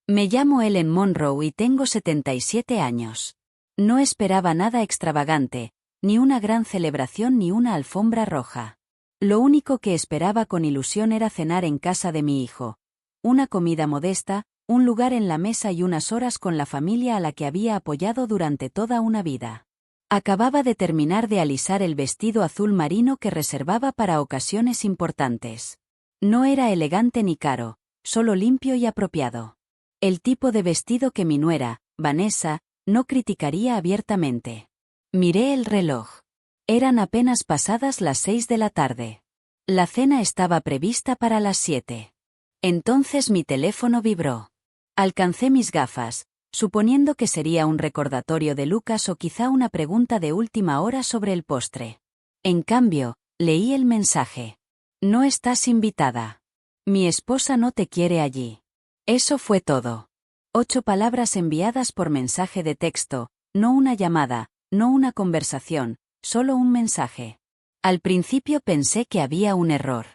Me llamo Ellen Monroe y tengo 77 años. No esperaba nada extravagante, ni una gran celebración ni una alfombra roja. Lo único que esperaba con ilusión era cenar en casa de mi hijo. Una comida modesta, un lugar en la mesa y unas horas con la familia a la que había apoyado durante toda una vida. Acababa de terminar de alisar el vestido azul marino que reservaba para ocasiones importantes. No era elegante ni caro, solo limpio y apropiado. El tipo de vestido que mi nuera, Vanessa, no criticaría abiertamente. Miré el reloj. Eran apenas pasadas las 6 de la tarde. La cena estaba prevista para las 7. Entonces mi teléfono vibró. Alcancé mis gafas, suponiendo que sería un recordatorio de Lucas o quizá una pregunta de última hora sobre el postre. En cambio, leí el mensaje. No estás invitada. Mi esposa no te quiere allí. Eso fue todo. 8 palabras enviadas por mensaje de texto, no una llamada, no una conversación, solo un mensaje. Al principio pensé que había un error.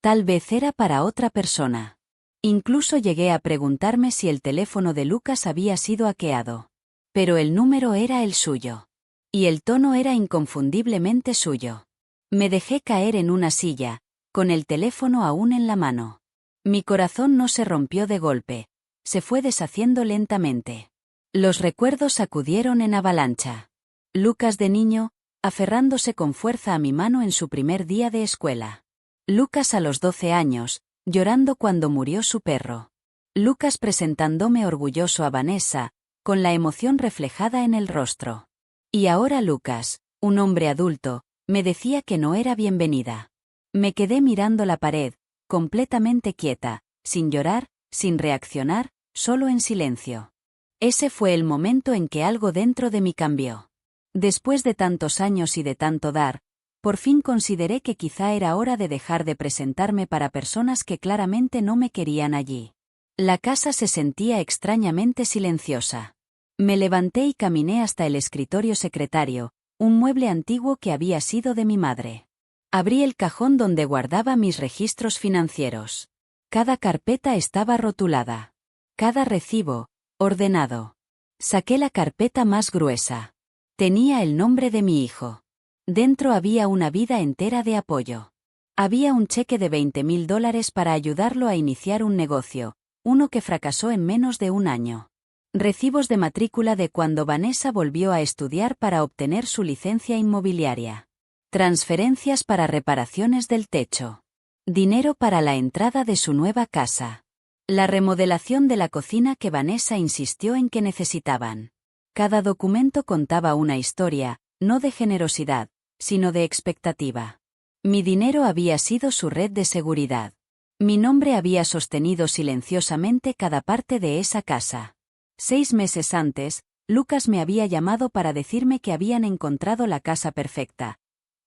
Tal vez era para otra persona. Incluso llegué a preguntarme si el teléfono de Lucas había sido hackeado. Pero el número era el suyo. Y el tono era inconfundiblemente suyo. Me dejé caer en una silla, con el teléfono aún en la mano. Mi corazón no se rompió de golpe, se fue deshaciendo lentamente. Los recuerdos acudieron en avalancha. Lucas de niño, aferrándose con fuerza a mi mano en su primer día de escuela. Lucas a los 12 años, llorando cuando murió su perro. Lucas presentándome orgulloso a Vanessa, con la emoción reflejada en el rostro. Y ahora Lucas, un hombre adulto, me decía que no era bienvenida. Me quedé mirando la pared, completamente quieta, sin llorar, sin reaccionar, solo en silencio. Ese fue el momento en que algo dentro de mí cambió. Después de tantos años y de tanto dar, por fin consideré que quizá era hora de dejar de presentarme para personas que claramente no me querían allí. La casa se sentía extrañamente silenciosa. Me levanté y caminé hasta el escritorio secretario, un mueble antiguo que había sido de mi madre. Abrí el cajón donde guardaba mis registros financieros. Cada carpeta estaba rotulada. Cada recibo, ordenado. Saqué la carpeta más gruesa. Tenía el nombre de mi hijo. Dentro había una vida entera de apoyo. Había un cheque de $20,000 para ayudarlo a iniciar un negocio, uno que fracasó en menos de un año. Recibos de matrícula de cuando Vanessa volvió a estudiar para obtener su licencia inmobiliaria. Transferencias para reparaciones del techo. Dinero para la entrada de su nueva casa. La remodelación de la cocina que Vanessa insistió en que necesitaban. Cada documento contaba una historia, no de generosidad, sino de expectativa. Mi dinero había sido su red de seguridad. Mi nombre había sostenido silenciosamente cada parte de esa casa. 6 meses antes, Lucas me había llamado para decirme que habían encontrado la casa perfecta.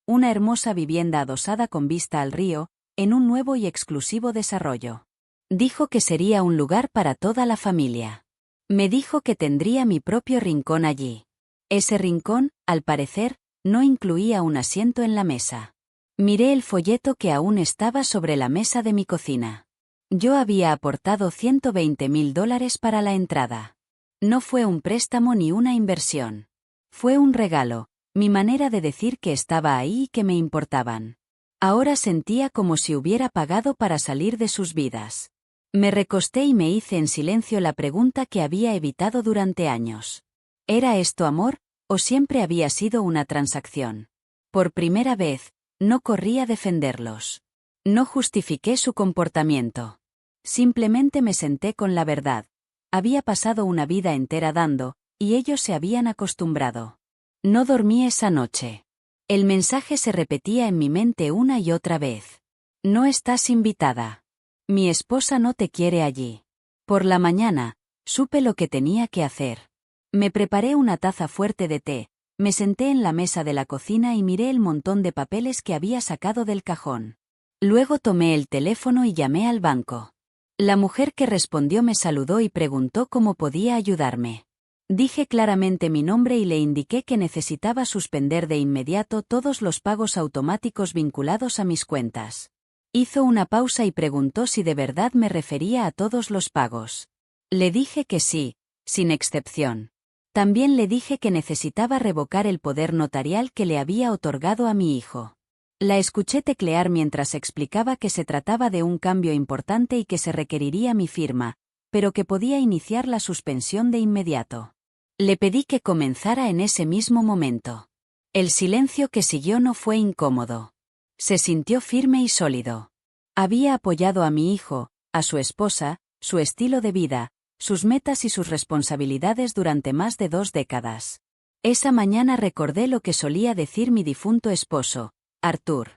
Una hermosa vivienda adosada con vista al río, en un nuevo y exclusivo desarrollo. Dijo que sería un lugar para toda la familia. Me dijo que tendría mi propio rincón allí. Ese rincón, al parecer, no incluía un asiento en la mesa. Miré el folleto que aún estaba sobre la mesa de mi cocina. Yo había aportado $120,000 para la entrada. No fue un préstamo ni una inversión. Fue un regalo, mi manera de decir que estaba ahí y que me importaban. Ahora sentía como si hubiera pagado para salir de sus vidas. Me recosté y me hice en silencio la pregunta que había evitado durante años. ¿Era esto amor, o siempre había sido una transacción? Por primera vez, no corrí a defenderlos. No justifiqué su comportamiento. Simplemente me senté con la verdad. Había pasado una vida entera dando, y ellos se habían acostumbrado. No dormí esa noche. El mensaje se repetía en mi mente una y otra vez. No estás invitada. Mi esposa no te quiere allí. Por la mañana, supe lo que tenía que hacer. Me preparé una taza fuerte de té, me senté en la mesa de la cocina y miré el montón de papeles que había sacado del cajón. Luego tomé el teléfono y llamé al banco. La mujer que respondió me saludó y preguntó cómo podía ayudarme. Dije claramente mi nombre y le indiqué que necesitaba suspender de inmediato todos los pagos automáticos vinculados a mis cuentas. Hizo una pausa y preguntó si de verdad me refería a todos los pagos. Le dije que sí, sin excepción. También le dije que necesitaba revocar el poder notarial que le había otorgado a mi hijo. La escuché teclear mientras explicaba que se trataba de un cambio importante y que se requeriría mi firma, pero que podía iniciar la suspensión de inmediato. Le pedí que comenzara en ese mismo momento. El silencio que siguió no fue incómodo. Se sintió firme y sólido. Había apoyado a mi hijo, a su esposa, su estilo de vida, sus metas y sus responsabilidades durante más de 2 décadas. Esa mañana recordé lo que solía decir mi difunto esposo, Arthur.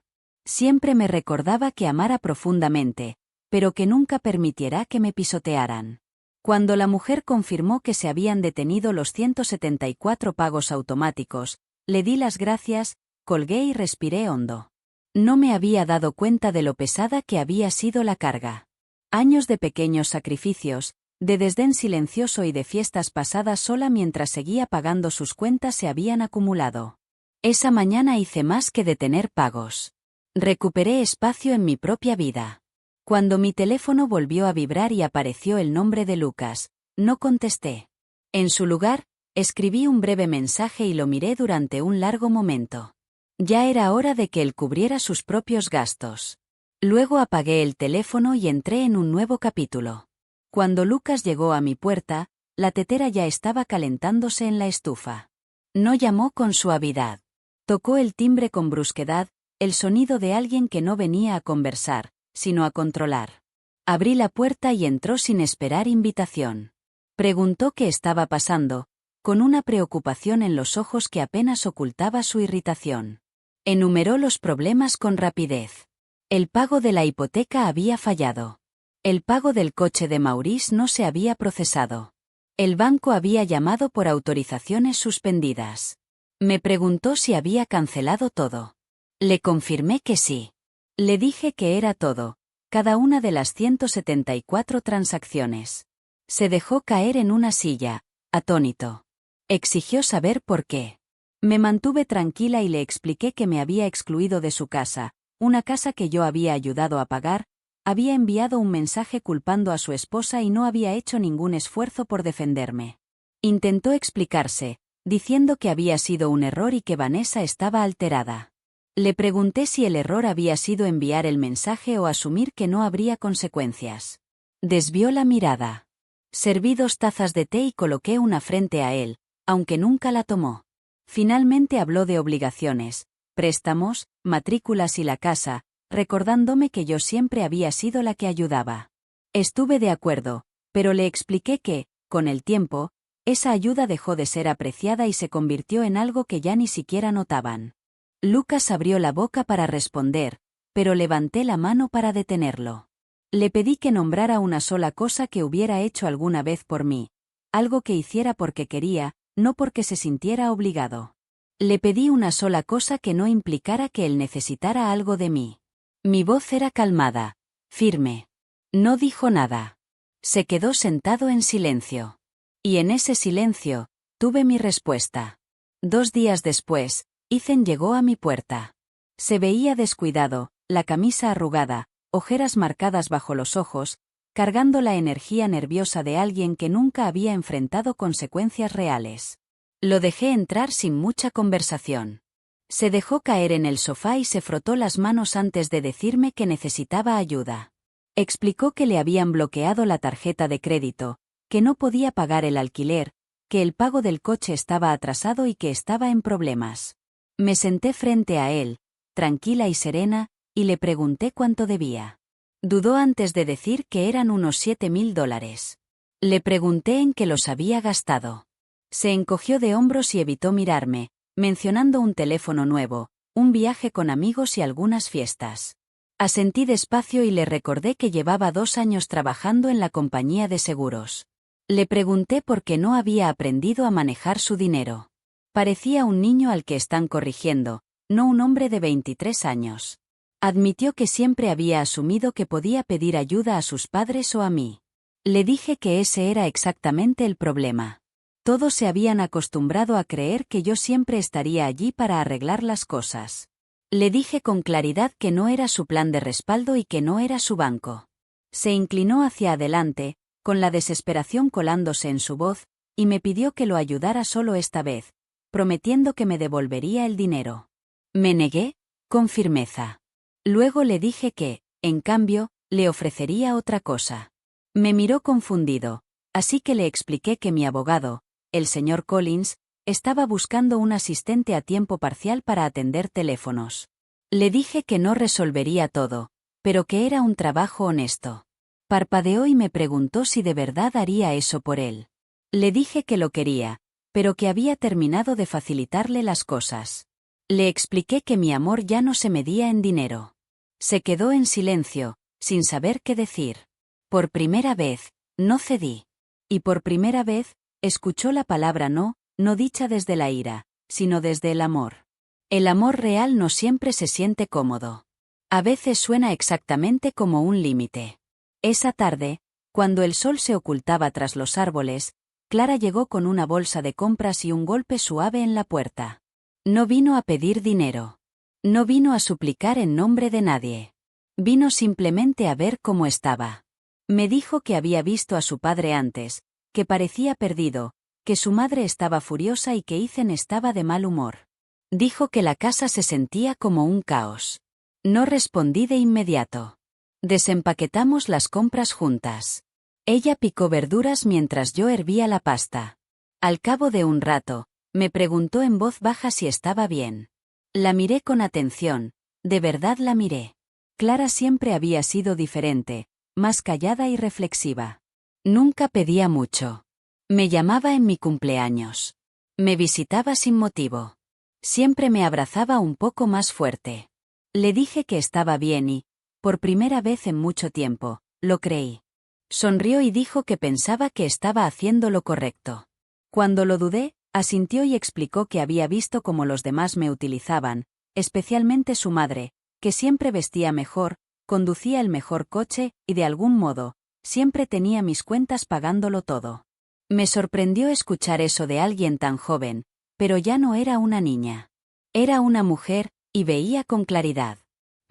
Siempre me recordaba que amara profundamente, pero que nunca permitiera que me pisotearan. Cuando la mujer confirmó que se habían detenido los 174 pagos automáticos, le di las gracias, colgué y respiré hondo. No me había dado cuenta de lo pesada que había sido la carga. Años de pequeños sacrificios, de desdén silencioso y de fiestas pasadas sola mientras seguía pagando sus cuentas se habían acumulado. Esa mañana hice más que detener pagos. Recuperé espacio en mi propia vida. Cuando mi teléfono volvió a vibrar y apareció el nombre de Lucas, no contesté. En su lugar, escribí un breve mensaje y lo miré durante un largo momento. Ya era hora de que él cubriera sus propios gastos. Luego apagué el teléfono y entré en un nuevo capítulo. Cuando Lucas llegó a mi puerta, la tetera ya estaba calentándose en la estufa. No llamó con suavidad. Tocó el timbre con brusquedad, el sonido de alguien que no venía a conversar, sino a controlar. Abrí la puerta y entró sin esperar invitación. Preguntó qué estaba pasando, con una preocupación en los ojos que apenas ocultaba su irritación. Enumeró los problemas con rapidez. El pago de la hipoteca había fallado. El pago del coche de Maurice no se había procesado. El banco había llamado por autorizaciones suspendidas. Me preguntó si había cancelado todo. Le confirmé que sí. Le dije que era todo, cada una de las 174 transacciones. Se dejó caer en una silla, atónito. Exigió saber por qué. Me mantuve tranquila y le expliqué que me había excluido de su casa, una casa que yo había ayudado a pagar. Había enviado un mensaje culpando a su esposa y no había hecho ningún esfuerzo por defenderme. Intentó explicarse, diciendo que había sido un error y que Vanessa estaba alterada. Le pregunté si el error había sido enviar el mensaje o asumir que no habría consecuencias. Desvió la mirada. Serví 2 tazas de té y coloqué una frente a él, aunque nunca la tomó. Finalmente habló de obligaciones, préstamos, matrículas y la casa, recordándome que yo siempre había sido la que ayudaba. Estuve de acuerdo, pero le expliqué que, con el tiempo, esa ayuda dejó de ser apreciada y se convirtió en algo que ya ni siquiera notaban. Lucas abrió la boca para responder, pero levanté la mano para detenerlo. Le pedí que nombrara una sola cosa que hubiera hecho alguna vez por mí, algo que hiciera porque quería, no porque se sintiera obligado. Le pedí una sola cosa que no implicara que él necesitara algo de mí. Mi voz era calmada, firme. No dijo nada. Se quedó sentado en silencio. Y en ese silencio, tuve mi respuesta. 2 días después, Ethan llegó a mi puerta. Se veía descuidado, la camisa arrugada, ojeras marcadas bajo los ojos, cargando la energía nerviosa de alguien que nunca había enfrentado consecuencias reales. Lo dejé entrar sin mucha conversación. Se dejó caer en el sofá y se frotó las manos antes de decirme que necesitaba ayuda. Explicó que le habían bloqueado la tarjeta de crédito, que no podía pagar el alquiler, que el pago del coche estaba atrasado y que estaba en problemas. Me senté frente a él, tranquila y serena, y le pregunté cuánto debía. Dudó antes de decir que eran unos $7,000. Le pregunté en qué los había gastado. Se encogió de hombros y evitó mirarme, mencionando un teléfono nuevo, un viaje con amigos y algunas fiestas. Asentí despacio y le recordé que llevaba 2 años trabajando en la compañía de seguros. Le pregunté por qué no había aprendido a manejar su dinero. Parecía un niño al que están corrigiendo, no un hombre de 23 años. Admitió que siempre había asumido que podía pedir ayuda a sus padres o a mí. Le dije que ese era exactamente el problema. Todos se habían acostumbrado a creer que yo siempre estaría allí para arreglar las cosas. Le dije con claridad que no era su plan de respaldo y que no era su banco. Se inclinó hacia adelante, con la desesperación colándose en su voz, y me pidió que lo ayudara solo esta vez, prometiendo que me devolvería el dinero. Me negué, con firmeza. Luego le dije que, en cambio, le ofrecería otra cosa. Me miró confundido, así que le expliqué que mi abogado, el señor Collins, estaba buscando un asistente a tiempo parcial para atender teléfonos. Le dije que no resolvería todo, pero que era un trabajo honesto. Parpadeó y me preguntó si de verdad haría eso por él. Le dije que lo quería, pero que había terminado de facilitarle las cosas. Le expliqué que mi amor ya no se medía en dinero. Se quedó en silencio, sin saber qué decir. Por primera vez, no cedí. Y por primera vez, escuchó la palabra no, no dicha desde la ira, sino desde el amor. El amor real no siempre se siente cómodo. A veces suena exactamente como un límite. Esa tarde, cuando el sol se ocultaba tras los árboles, Clara llegó con una bolsa de compras y un golpe suave en la puerta. No vino a pedir dinero. No vino a suplicar en nombre de nadie. Vino simplemente a ver cómo estaba. Me dijo que había visto a su padre antes, que parecía perdido, que su madre estaba furiosa y que Ethan estaba de mal humor. Dijo que la casa se sentía como un caos. No respondí de inmediato. Desempaquetamos las compras juntas. Ella picó verduras mientras yo hervía la pasta. Al cabo de un rato, me preguntó en voz baja si estaba bien. La miré con atención, de verdad la miré. Clara siempre había sido diferente, más callada y reflexiva. Nunca pedía mucho. Me llamaba en mi cumpleaños. Me visitaba sin motivo. Siempre me abrazaba un poco más fuerte. Le dije que estaba bien y, por primera vez en mucho tiempo, lo creí. Sonrió y dijo que pensaba que estaba haciendo lo correcto. Cuando lo dudé, asintió y explicó que había visto cómo los demás me utilizaban, especialmente su madre, que siempre vestía mejor, conducía el mejor coche y de algún modo, siempre tenía mis cuentas pagándolo todo. Me sorprendió escuchar eso de alguien tan joven, pero ya no era una niña. Era una mujer, y veía con claridad.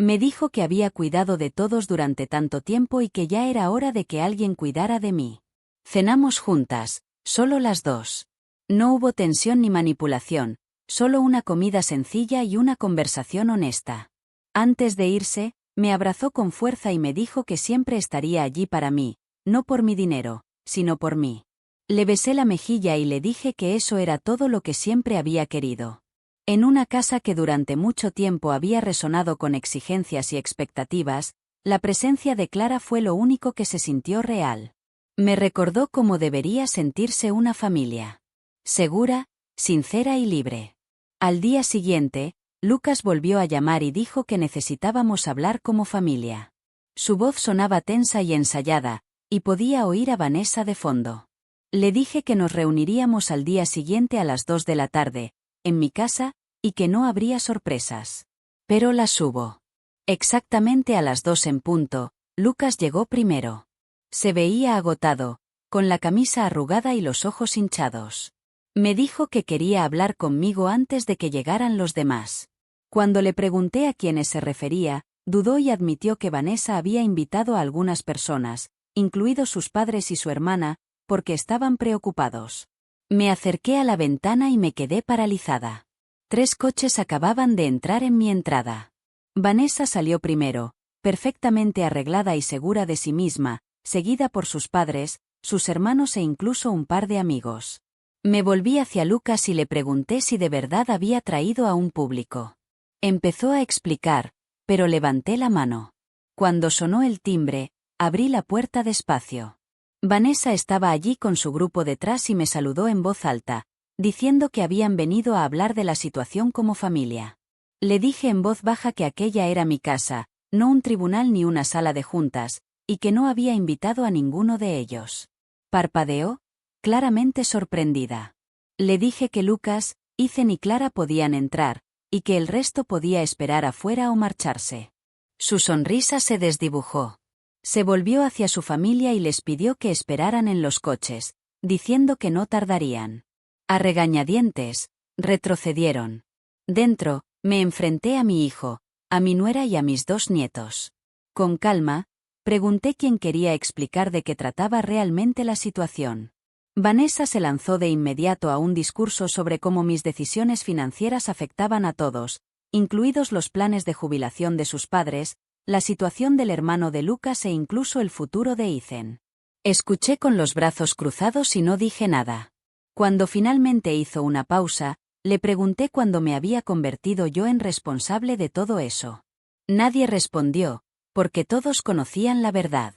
Me dijo que había cuidado de todos durante tanto tiempo y que ya era hora de que alguien cuidara de mí. Cenamos juntas, solo las dos. No hubo tensión ni manipulación, solo una comida sencilla y una conversación honesta. Antes de irse, me abrazó con fuerza y me dijo que siempre estaría allí para mí, no por mi dinero, sino por mí. Le besé la mejilla y le dije que eso era todo lo que siempre había querido. En una casa que durante mucho tiempo había resonado con exigencias y expectativas, la presencia de Clara fue lo único que se sintió real. Me recordó cómo debería sentirse una familia. Segura, sincera y libre. Al día siguiente, Lucas volvió a llamar y dijo que necesitábamos hablar como familia. Su voz sonaba tensa y ensayada, y podía oír a Vanessa de fondo. Le dije que nos reuniríamos al día siguiente a las 2 de la tarde, en mi casa, y que no habría sorpresas. Pero las hubo. Exactamente a las 2 en punto, Lucas llegó primero. Se veía agotado, con la camisa arrugada y los ojos hinchados. Me dijo que quería hablar conmigo antes de que llegaran los demás. Cuando le pregunté a quiénes se refería, dudó y admitió que Vanessa había invitado a algunas personas, incluidos sus padres y su hermana, porque estaban preocupados. Me acerqué a la ventana y me quedé paralizada. 3 coches acababan de entrar en mi entrada. Vanessa salió primero, perfectamente arreglada y segura de sí misma, seguida por sus padres, sus hermanos e incluso un par de amigos. Me volví hacia Lucas y le pregunté si de verdad había traído a un público. Empezó a explicar, pero levanté la mano. Cuando sonó el timbre, abrí la puerta despacio. Vanessa estaba allí con su grupo detrás y me saludó en voz alta, diciendo que habían venido a hablar de la situación como familia. Le dije en voz baja que aquella era mi casa, no un tribunal ni una sala de juntas, y que no había invitado a ninguno de ellos. Parpadeó, claramente sorprendida. Le dije que Lucas, Ethan y Clara podían entrar, y que el resto podía esperar afuera o marcharse. Su sonrisa se desdibujó. Se volvió hacia su familia y les pidió que esperaran en los coches, diciendo que no tardarían. A regañadientes, retrocedieron. Dentro, me enfrenté a mi hijo, a mi nuera y a mis 2 nietos. Con calma, Pregunté quién quería explicar de qué trataba realmente la situación. Vanessa se lanzó de inmediato a un discurso sobre cómo mis decisiones financieras afectaban a todos, incluidos los planes de jubilación de sus padres, la situación del hermano de Lucas e incluso el futuro de Ethan. Escuché con los brazos cruzados y no dije nada. Cuando finalmente hizo una pausa, le pregunté cuándo me había convertido yo en responsable de todo eso. Nadie respondió, porque todos conocían la verdad.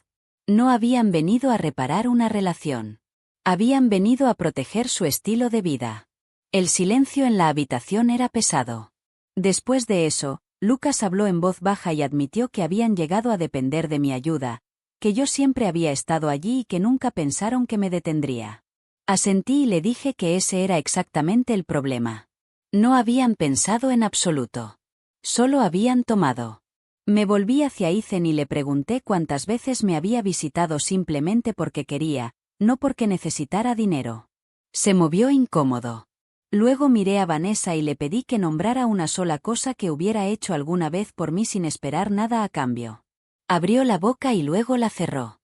No habían venido a reparar una relación. Habían venido a proteger su estilo de vida. El silencio en la habitación era pesado. Después de eso, Lucas habló en voz baja y admitió que habían llegado a depender de mi ayuda, que yo siempre había estado allí y que nunca pensaron que me detendría. Asentí y le dije que ese era exactamente el problema. No habían pensado en absoluto. Solo habían tomado. Me volví hacia Ethan y le pregunté cuántas veces me había visitado simplemente porque quería, no porque necesitara dinero. Se movió incómodo. Luego miré a Vanessa y le pedí que nombrara una sola cosa que hubiera hecho alguna vez por mí sin esperar nada a cambio. Abrió la boca y luego la cerró.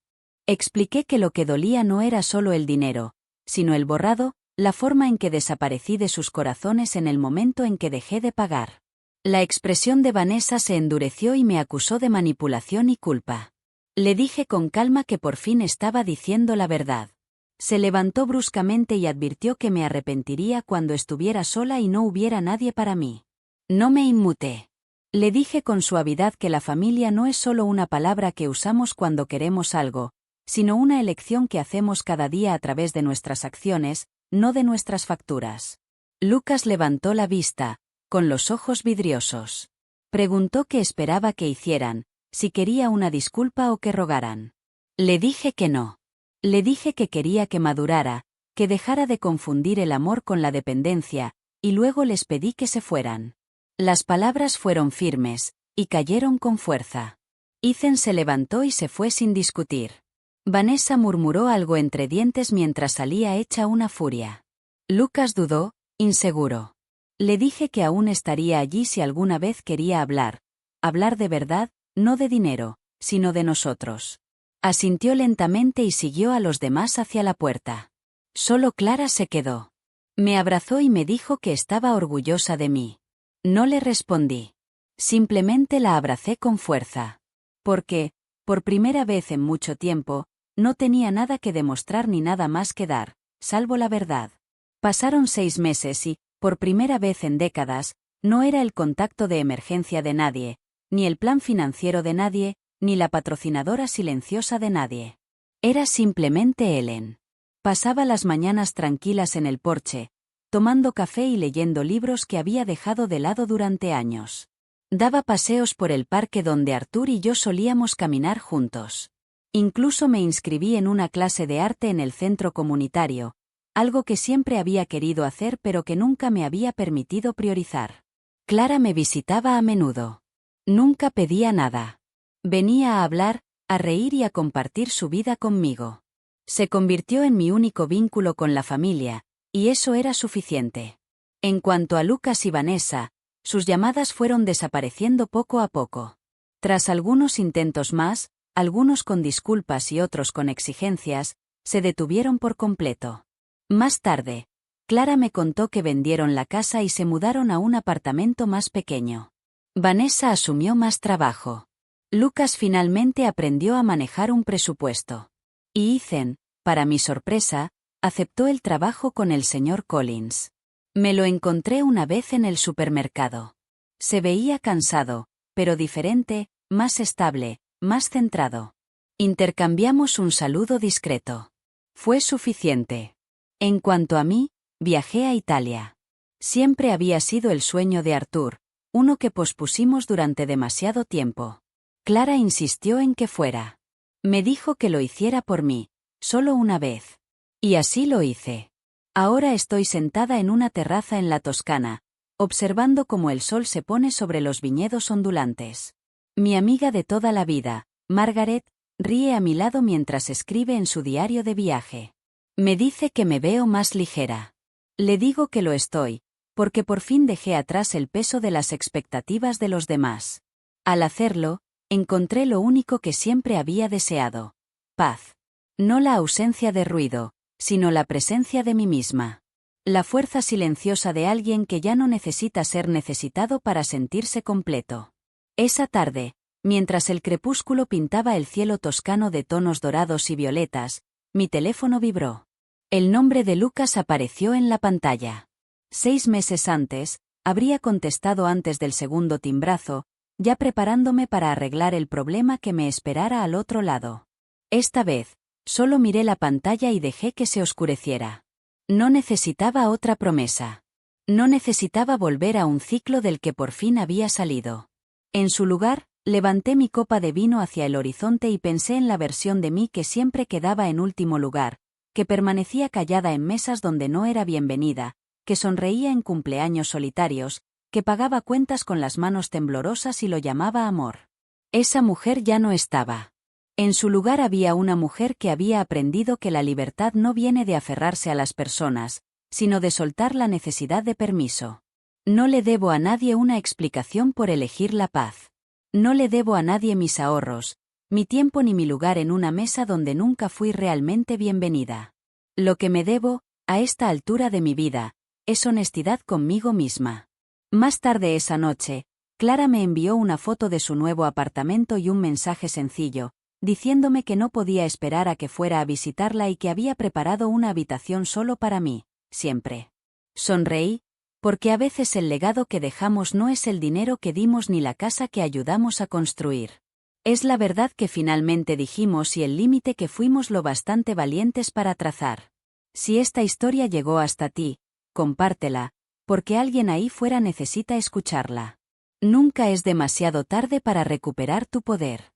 Expliqué que lo que dolía no era solo el dinero, sino el borrado, la forma en que desaparecí de sus corazones en el momento en que dejé de pagar. La expresión de Vanessa se endureció y me acusó de manipulación y culpa. Le dije con calma que por fin estaba diciendo la verdad. Se levantó bruscamente y advirtió que me arrepentiría cuando estuviera sola y no hubiera nadie para mí. No me inmuté. Le dije con suavidad que la familia no es solo una palabra que usamos cuando queremos algo, sino una elección que hacemos cada día a través de nuestras acciones, no de nuestras facturas. Lucas levantó la vista, con los ojos vidriosos. Preguntó qué esperaba que hicieran, si quería una disculpa o que rogaran. Le dije que no. Le dije que quería que madurara, que dejara de confundir el amor con la dependencia, y luego les pedí que se fueran. Las palabras fueron firmes, y cayeron con fuerza. Ethan se levantó y se fue sin discutir. Vanessa murmuró algo entre dientes mientras salía hecha una furia. Lucas dudó, inseguro. Le dije que aún estaría allí si alguna vez quería hablar de verdad, no de dinero, sino de nosotros. Asintió lentamente y siguió a los demás hacia la puerta. Solo Clara se quedó. Me abrazó y me dijo que estaba orgullosa de mí. No le respondí. Simplemente la abracé con fuerza. Porque, por primera vez en mucho tiempo, no tenía nada que demostrar ni nada más que dar, salvo la verdad. Pasaron 6 meses y, por primera vez en décadas, no era el contacto de emergencia de nadie, ni el plan financiero de nadie, ni la patrocinadora silenciosa de nadie. Era simplemente Ellen. Pasaba las mañanas tranquilas en el porche, tomando café y leyendo libros que había dejado de lado durante años. Daba paseos por el parque donde Arthur y yo solíamos caminar juntos. Incluso me inscribí en una clase de arte en el centro comunitario, algo que siempre había querido hacer pero que nunca me había permitido priorizar. Clara me visitaba a menudo. Nunca pedía nada. Venía a hablar, a reír y a compartir su vida conmigo. Se convirtió en mi único vínculo con la familia, y eso era suficiente. En cuanto a Lucas y Vanessa, sus llamadas fueron desapareciendo poco a poco. Tras algunos intentos más, algunos con disculpas y otros con exigencias, se detuvieron por completo. Más tarde, Clara me contó que vendieron la casa y se mudaron a un apartamento más pequeño. Vanessa asumió más trabajo. Lucas finalmente aprendió a manejar un presupuesto. Y Ethan, para mi sorpresa, aceptó el trabajo con el señor Collins. Me lo encontré una vez en el supermercado. Se veía cansado, pero diferente, más estable, más centrado. Intercambiamos un saludo discreto. Fue suficiente. En cuanto a mí, viajé a Italia. Siempre había sido el sueño de Arthur, uno que pospusimos durante demasiado tiempo. Clara insistió en que fuera. Me dijo que lo hiciera por mí, solo una vez. Y así lo hice. Ahora estoy sentada en una terraza en la Toscana, observando cómo el sol se pone sobre los viñedos ondulantes. Mi amiga de toda la vida, Margaret, ríe a mi lado mientras escribe en su diario de viaje. Me dice que me veo más ligera. Le digo que lo estoy, porque por fin dejé atrás el peso de las expectativas de los demás. Al hacerlo, Encontré lo único que siempre había deseado. Paz. No la ausencia de ruido, sino la presencia de mí misma. La fuerza silenciosa de alguien que ya no necesita ser necesitado para sentirse completo. Esa tarde, mientras el crepúsculo pintaba el cielo toscano de tonos dorados y violetas, mi teléfono vibró. El nombre de Lucas apareció en la pantalla. 6 meses antes, habría contestado antes del segundo timbrazo, ya preparándome para arreglar el problema que me esperara al otro lado. Esta vez, solo miré la pantalla y dejé que se oscureciera. No necesitaba otra promesa. No necesitaba volver a un ciclo del que por fin había salido. En su lugar, levanté mi copa de vino hacia el horizonte y pensé en la versión de mí que siempre quedaba en último lugar, que permanecía callada en mesas donde no era bienvenida, que sonreía en cumpleaños solitarios, que pagaba cuentas con las manos temblorosas y lo llamaba amor. Esa mujer ya no estaba. En su lugar había una mujer que había aprendido que la libertad no viene de aferrarse a las personas, sino de soltar la necesidad de permiso. No le debo a nadie una explicación por elegir la paz. No le debo a nadie mis ahorros, mi tiempo ni mi lugar en una mesa donde nunca fui realmente bienvenida. Lo que me debo, a esta altura de mi vida, es honestidad conmigo misma. Más tarde esa noche, Clara me envió una foto de su nuevo apartamento y un mensaje sencillo, diciéndome que no podía esperar a que fuera a visitarla y que había preparado una habitación solo para mí, siempre. Sonreí, porque a veces el legado que dejamos no es el dinero que dimos ni la casa que ayudamos a construir. Es la verdad que finalmente dijimos y el límite que fuimos lo bastante valientes para trazar. Si esta historia llegó hasta ti, compártela, porque alguien ahí fuera necesita escucharla. Nunca es demasiado tarde para recuperar tu poder.